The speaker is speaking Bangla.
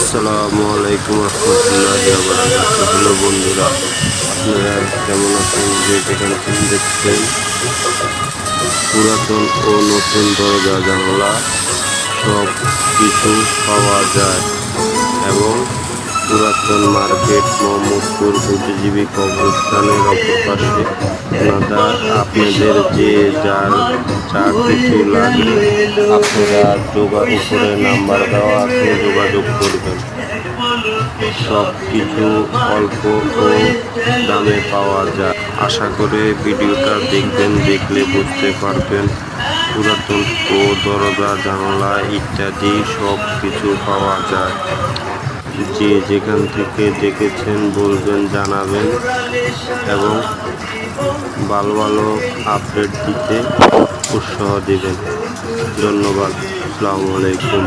আসসালামু আলাইকুম রহমতুল্লাহি ওয়া বারাকাতুহু। হ্যালো বন্ধুরা, আপনারা কেমন আছেন? যে যেখান থেকে দেখছেন, পুরাতন ও নতুন দরজা জানালা সব কিছু পাওয়া যায় এবং পুরাতন মার্কেট মোহাম্মদপুর বুদ্ধিজীবী কবরস্থানের অপর পাশে। আপনাদের যে যার যা কিছু লাগে আপনারা উপরে নাম্বার দেওয়া আছে, যোগাযোগ করবেন। সব কিছু অল্প ও দামে পাওয়া যায়। আশা করে ভিডিওটা দেখবেন, দেখলে বুঝতে পারবেন পুরাতন ও দরজা জানালা ইত্যাদি সব কিছু পাওয়া যায়। যে যেখান থেকে দেখেছেন বলবেন, জানাবেন এবং ভালো ভালো আপডেট দিতে উৎসাহ দেবেন। ধন্যবাদ। আসসালামু আলাইকুম।